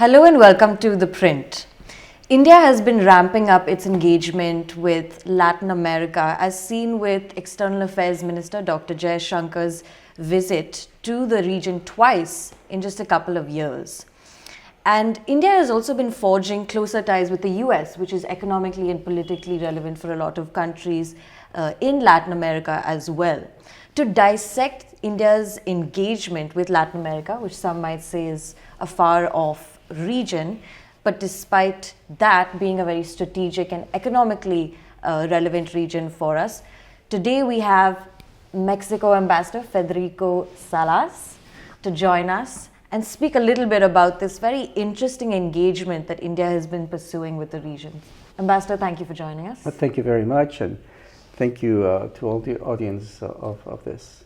Hello and welcome to ThePrint. India has been ramping up its engagement with Latin America as seen with External Affairs Minister Dr. Jaishankar's visit to the region twice in just a couple of years. And India has also been forging closer ties with the US, which is economically and politically relevant for a lot of countries in Latin America as well. To dissect India's engagement with Latin America, which some might say is a far off region, but despite that being a very strategic and economically relevant region for us, today we have Mexico Ambassador Federico Salas to join us and speak a little bit about this very interesting engagement that India has been pursuing with the region. Ambassador, thank you for joining us. Thank you very much, and thank you to all the audience of this.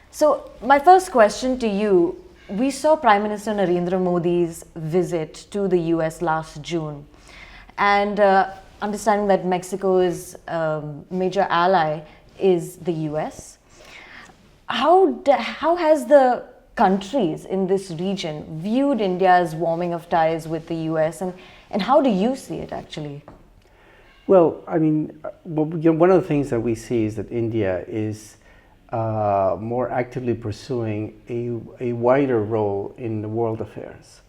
So my first question to you, we saw Prime Minister Narendra Modi's visit to the US last June, and understanding that Mexico's major ally is the US. How has the countries in this region viewed India's warming of ties with the US, and how do you see it actually? Well, I mean, one of the things that we see is that India is more actively pursuing a wider role in the world affairs.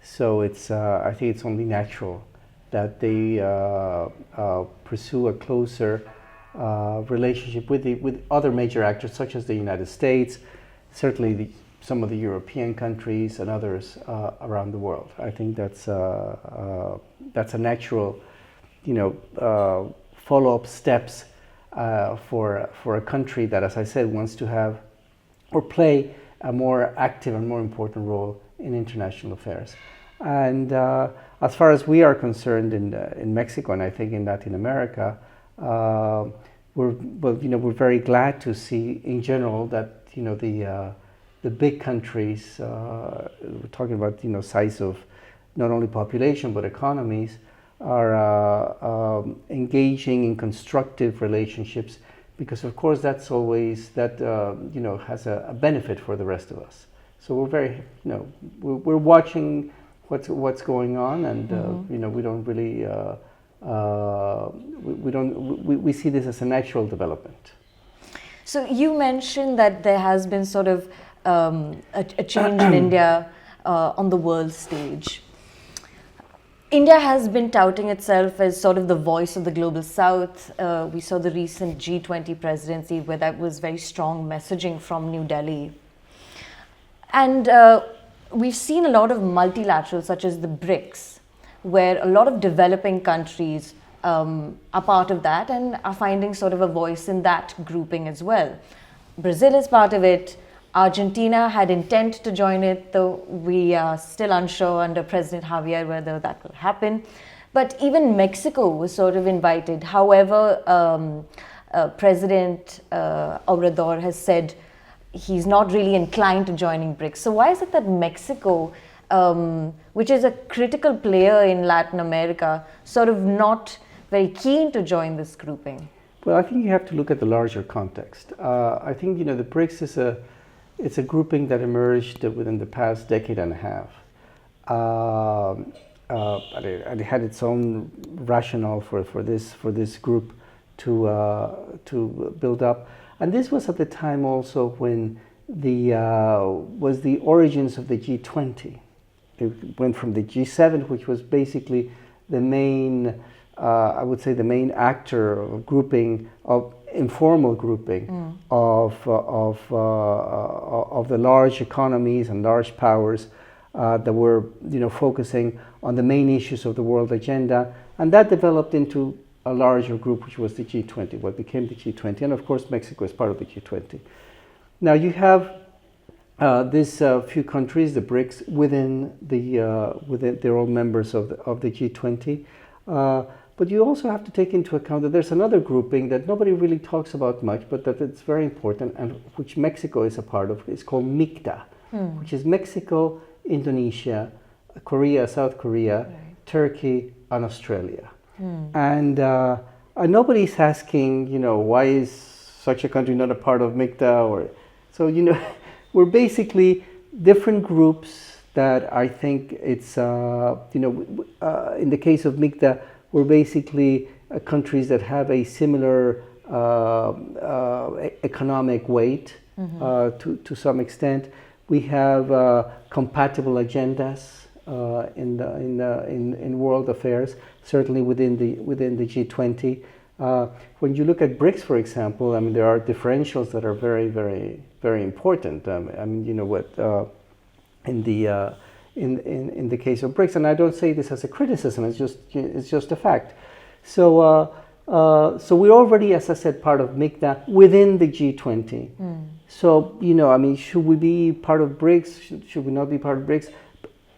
So I think it's only natural that they pursue a closer relationship with other major actors, such as the United States, certainly some of the European countries and others around the world. I think that's a natural, follow-up steps for a country that, as I said, wants to have or play a more active and more important role in international affairs. And as far as we are concerned in Mexico, and I think in Latin America, we're very glad to see in general that the big countries, we're talking about size of not only population but economies, are engaging in constructive relationships, because of course that's always has a benefit for the rest of us. So we're very we're watching what's going on, and we don't really we see this as a natural development. So you mentioned that there has been sort of a change in India on the world stage. India has been touting itself as sort of the voice of the global south. We saw the recent G20 presidency where that was very strong messaging from New Delhi. And we've seen a lot of multilaterals such as the BRICS, where a lot of developing countries are part of that and are finding sort of a voice in that grouping as well. Brazil is part of it. Argentina had intent to join it, though we are still unsure under President Javier whether that will happen. But even Mexico was sort of invited. However, President Obrador has said he's not really inclined to joining BRICS. So why is it that Mexico, which is a critical player in Latin America, sort of not very keen to join this grouping? Well, I think you have to look at the larger context. I think the BRICS it's a grouping that emerged within the past decade and a half. And it had its own rationale for this group to build up. And this was at the time also when was the origins of the G20. It went from the G7, which was basically the main, I would say, the main actor of grouping of informal grouping of the large economies and large powers that were focusing on the main issues of the world agenda, and that developed into a larger group, which was the G20, what became the G20, and of course Mexico is part of the G20. Now you have these few countries, the BRICS, within they're all members of the G20. But you also have to take into account that there's another grouping that nobody really talks about much, but that it's very important, and which Mexico is a part of. It's called MICTA, which is Mexico, Indonesia, Korea, South Korea, Turkey, and Australia. And nobody's asking, why is such a country not a part of MICTA? So, we're basically different groups that I think it's, in the case of MICTA, we're basically countries that have a similar economic weight to some extent. We have compatible agendas in world affairs, certainly within the G20. When you look at BRICS, for example, I mean, there are differentials that are very, very, very important. I mean, you know what, in the case of BRICS, and I don't say this as a criticism, it's just a fact. So we're already, as I said, part of MICTA within the G20. So, you know, I mean, should we be part of BRICS? Should we not be part of BRICS?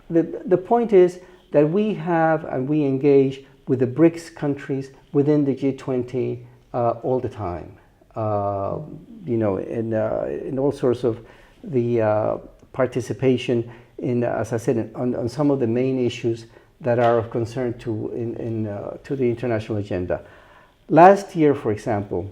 The point is that we have and we engage with the BRICS countries within the G20 all the time. You know, in all sorts of the participation in, as I said, on some of the main issues that are of concern to the international agenda. Last year, for example,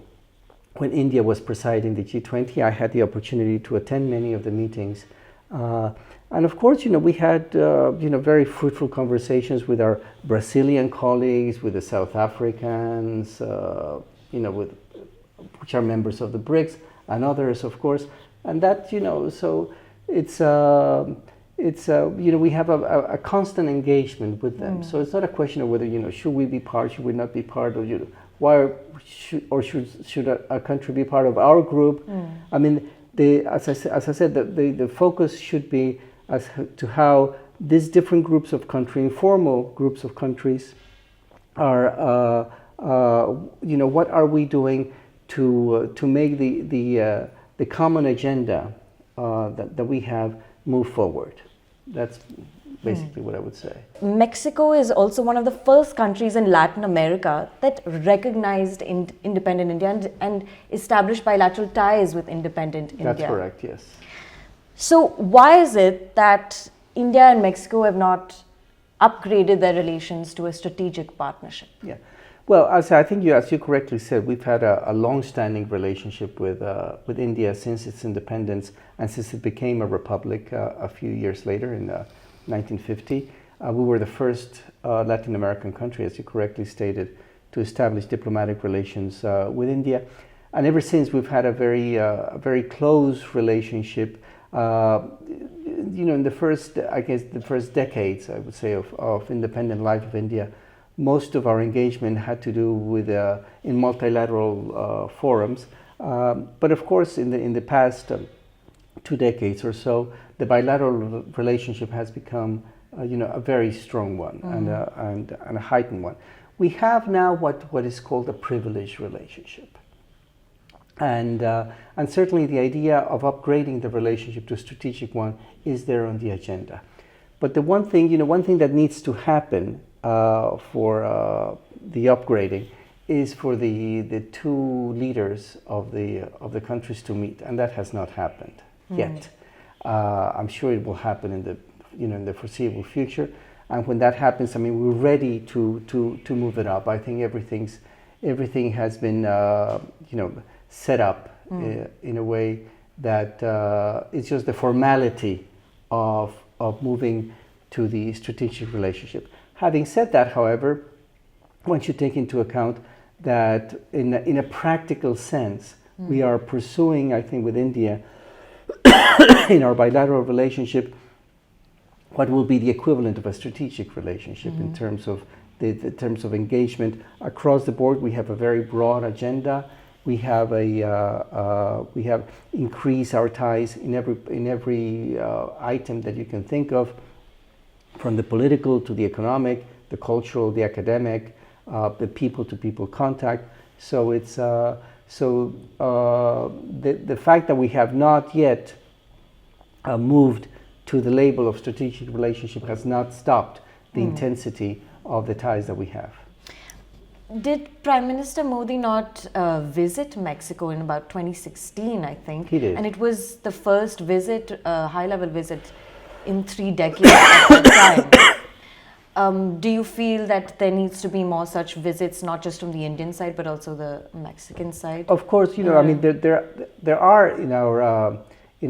when India was presiding the G20, I had the opportunity to attend many of the meetings. And of course, you know, we had, very fruitful conversations with our Brazilian colleagues, with the South Africans, which are members of the BRICS, and others, of course. And that, you know, so it's we have a constant engagement with them. So it's not a question of whether, you know, should we be part, should we not be part, or, you know, why should a country be part of our group? I mean, as I said, the focus should be as to how these different groups of countries, informal groups of countries, are, what are we doing to make the common agenda that we have move forward. That's basically what I would say. Mexico is also one of the first countries in Latin America that recognized independent India and established bilateral ties with independent India. That's correct, yes. So why is it that India and Mexico have not upgraded their relations to a strategic partnership? Yeah. Well, as you correctly said, we've had a long-standing relationship with India since its independence and since it became a republic a few years later in 1950. We were the first Latin American country, as you correctly stated, to establish diplomatic relations with India. And ever since, we've had a very close relationship. In the first decades, I would say, of independent life of India, most of our engagement had to do with in multilateral forums. But of course, in the past 2 decades or so, the bilateral relationship has become, a very strong one and a heightened one. We have now what is called a privileged relationship, and certainly the idea of upgrading the relationship to a strategic one is there on the agenda. But the one thing that needs to happen for the upgrading is for the two leaders of the countries to meet, and that has not happened yet. I'm sure it will happen in the foreseeable future, and when that happens, I mean, we're ready to move it up. I think everything has been set up in a way that it's just the formality of moving to the strategic relationship. Having said that, however, one should take into account that in a practical sense, we are pursuing, I think, with India, in our bilateral relationship, what will be the equivalent of a strategic relationship in terms of the terms of engagement across the board. We have a very broad agenda. We have increased our ties in every item that you can think of, from the political to the economic, the cultural, the academic, the people-to-people contact. So it's the fact that we have not yet moved to the label of strategic relationship has not stopped the intensity of the ties that we have. Did Prime Minister Modi not visit Mexico in about 2016, I think? He did. And it was the first visit, high-level visit, in 3 decades at that time. Do you feel that there needs to be more such visits, not just from the Indian side, but also the Mexican side? Of course, I mean, there are in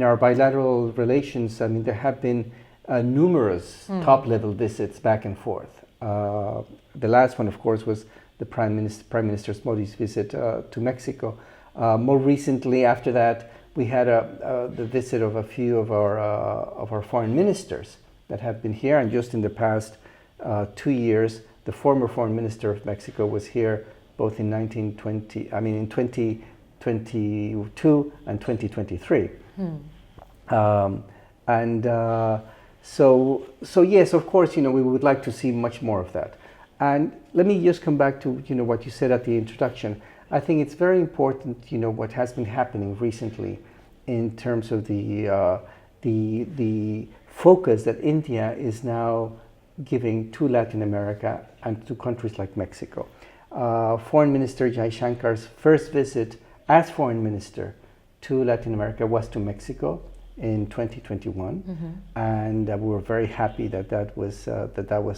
our bilateral relations. I mean, there have been numerous top-level visits back and forth. The last one, of course, was the Prime Minister Modi's visit to Mexico. More recently, after that, we had the visit of a few of our foreign ministers that have been here, and just in the past 2 years, the former foreign minister of Mexico was here both in 2022 and 2023. So yes, of course, we would like to see much more of that. And let me just come back to what you said at the introduction. I think it's very important, what has been happening recently in terms of the focus that India is now giving to Latin America and to countries like Mexico. Foreign Minister Jaishankar's first visit as foreign minister to Latin America was to Mexico in 2021, and we were very happy that was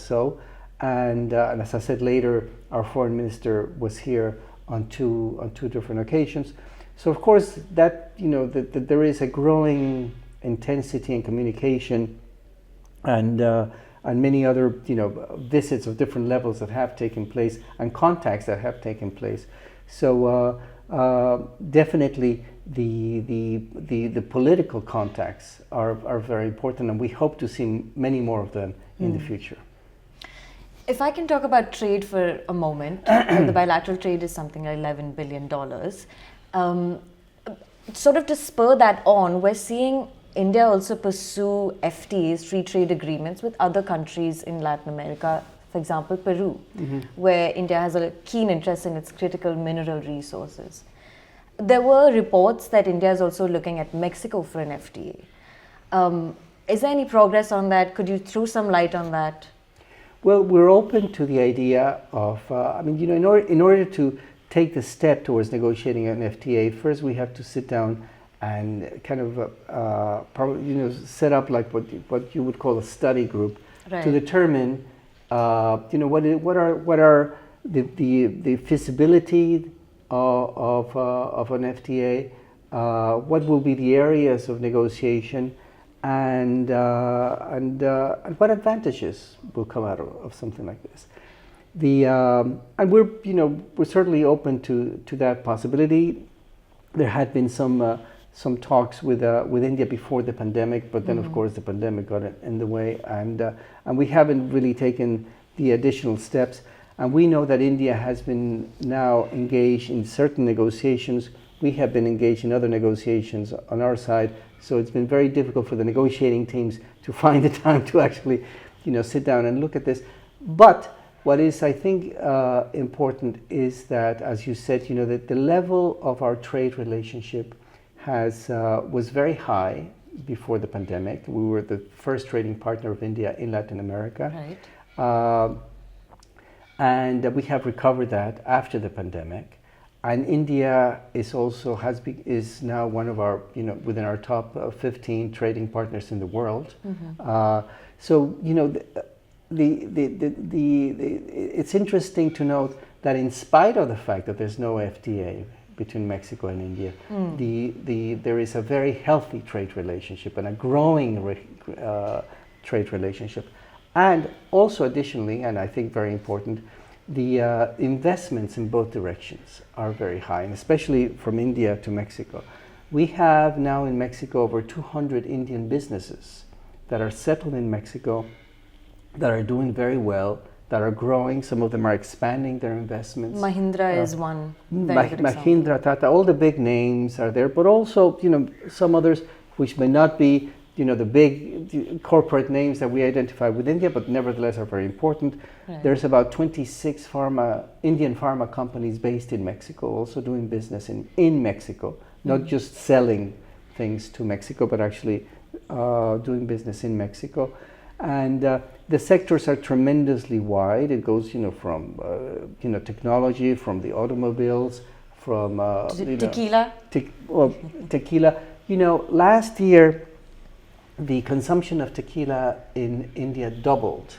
so. And as I said later, our foreign minister was here on two different occasions. So of course that that there is a growing intensity in communication, and many other visits of different levels that have taken place and contacts that have taken place. So definitely the political contacts are very important, and we hope to see many more of them in the future. If I can talk about trade for a moment, the bilateral trade is something like $11 billion. Sort of to spur that on, we're seeing India also pursue FTAs, free trade agreements, with other countries in Latin America, for example, Peru, where India has a keen interest in its critical mineral resources. There were reports that India is also looking at Mexico for an FTA. Is there any progress on that? Could you throw some light on that? Well, we're open to the idea of, in order to take the step towards negotiating an FTA, first we have to sit down and kind of set up like what you would call a study group, right, to determine what are the feasibility of an FTA, what will be the areas of negotiation, and what advantages will come out of something like this. And we're certainly open to that possibility. There had been some talks with India before the pandemic, but then of course the pandemic got in the way, and we haven't really taken the additional steps. And we know that India has been now engaged in certain negotiations. We have been engaged in other negotiations on our side. So it's been very difficult for the negotiating teams to find the time to actually, sit down and look at this. But what is, I think, important is that, as you said, that the level of our trade relationship was very high before the pandemic. We were the first trading partner of India in Latin America. Right. And we have recovered that after the pandemic. And India is now one of our, within our top 15 trading partners in the world. So, it's interesting to note that in spite of the fact that there's no FTA between Mexico and India, there is a very healthy trade relationship and a growing trade relationship. And also additionally, and I think very important, the investments in both directions are very high, and especially from India to Mexico. We have now in Mexico over 200 Indian businesses that are settled in Mexico, that are doing very well, that are growing. Some of them are expanding their investments. Mahindra is one very good example. Mahindra, Tata, all the big names are there, but also some others which may not be the big corporate names that we identify with India, but nevertheless are very important. Right. There's about 26 Indian pharma companies based in Mexico, also doing business in Mexico, not just selling things to Mexico, but actually doing business in Mexico. And the sectors are tremendously wide. It goes, from technology, from the automobiles, from tequila. Tequila. Last year, the consumption of tequila in India doubled,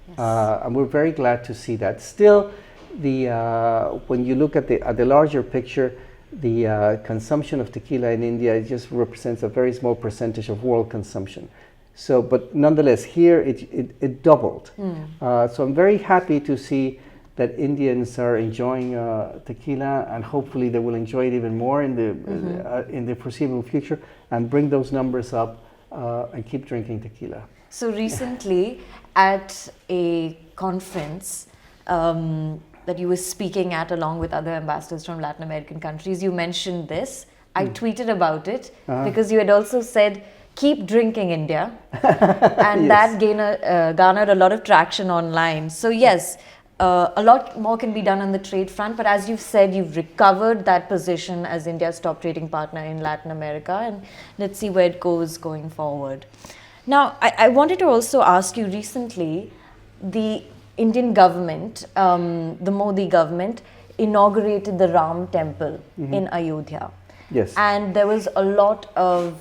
yes. And we're very glad to see that. Still, when you look at the larger picture, the consumption of tequila in India just represents a very small percentage of world consumption. So, but nonetheless, here it doubled. So I'm very happy to see that Indians are enjoying tequila, and hopefully they will enjoy it even more in the foreseeable future, and bring those numbers up and keep drinking tequila. So recently at a conference that you were speaking at along with other ambassadors from Latin American countries, you mentioned this. I tweeted about it because you had also said, keep drinking India. And Yes. that garnered a lot of traction online. So yes, a lot more can be done on the trade front, but as you've said, you've recovered that position as India's top trading partner in Latin America, and let's see where it goes going forward. Now, I wanted to also ask you, recently, the Indian government, the Modi government, inaugurated the Ram temple in Ayodhya. Yes. And there was a lot of,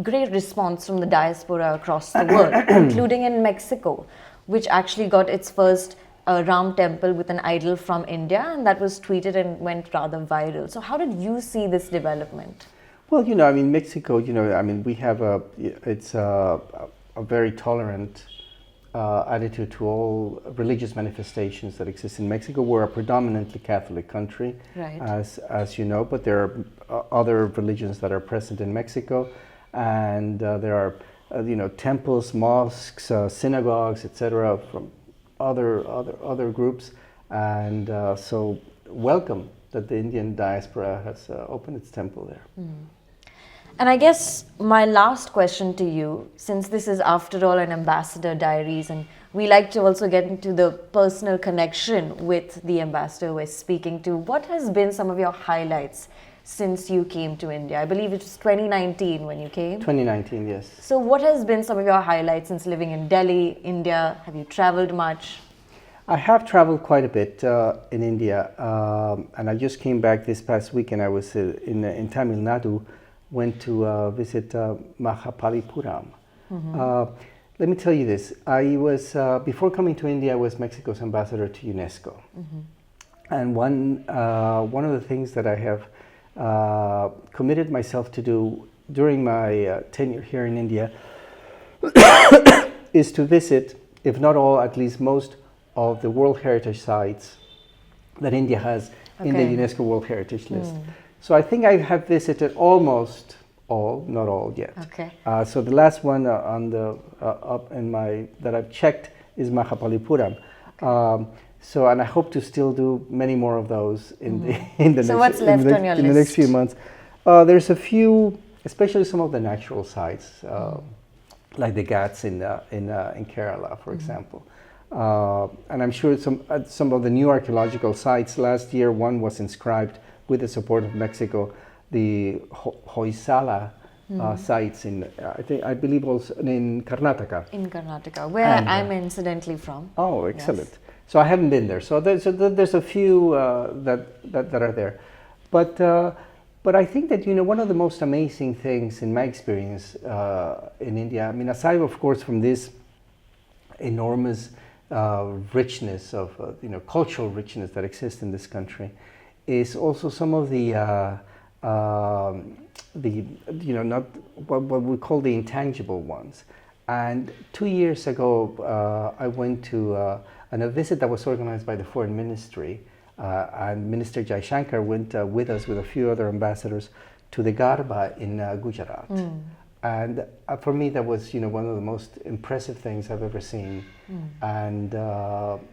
great response from the diaspora across the world, including in Mexico, which actually got its first Ram temple with an idol from India, and that was tweeted and went rather viral. So how did you see this development? Well, Mexico, we have a very tolerant attitude to all religious manifestations that exist in Mexico. We're a predominantly Catholic country, right, as you know, but there are other religions that are present in Mexico, and there are temples, mosques, synagogues, etc., from other groups, and so welcome that the Indian diaspora has opened its temple there. And I guess my last question to you, since this is after all an Ambassador Diaries, and we like to also get into the personal connection with the ambassador we're speaking to, what has been some of your highlights since you came to India? I believe it was 2019 when you came. 2019, yes. So what has been some of your highlights since living in Delhi, India? Have you traveled much? I have traveled quite a bit in India, and I just came back this past weekend. I was in Tamil Nadu, went to visit Mahabalipuram. Let me tell you this. I was, before coming to India, I was Mexico's ambassador to UNESCO. And one of the things that I have committed myself to do during my tenure here in India is to visit, if not all, at least most of the World Heritage sites that India has in the UNESCO World Heritage List. So I think I have visited almost all, not all yet. Okay. So the last one on the up in my that I've checked is Mahabalipuram. So, and I hope to still do many more of those in So what's left on your in the next few months. There's a few, especially some of the natural sites, like the Ghats in Kerala, for example. And I'm sure some of the new archaeological sites. Last year, one was inscribed with the support of Mexico, the Hoysala sites I believe also in Karnataka. In Karnataka, where I'm incidentally from. Oh, excellent. Yes. So I haven't been there. So there's a few that are there, but I think that one of the most amazing things in my experience in India, I mean, aside of course from this enormous richness of cultural richness that exists in this country, is also some of the not what we call the intangible ones. And 2 years ago, I went to a visit that was organized by the Foreign Ministry, and Minister Jaishankar went with us with a few other ambassadors to the Garba in Gujarat. And for me, that was one of the most impressive things I've ever seen. And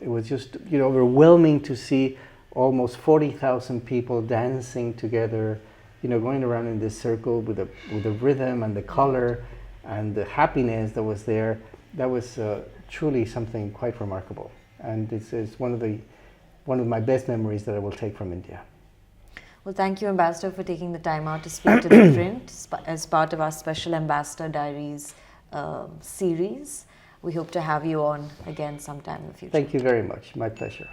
it was just overwhelming to see almost 40,000 people dancing together, going around in this circle with the rhythm and the color and the happiness that was there. That was truly something quite remarkable, and it's one of my best memories that I will take from India. Well, thank you, Ambassador, for taking the time out to speak to ThePrint as part of our special Ambassador Diaries series. We hope to have you on again sometime in the future. Thank you very much. My pleasure.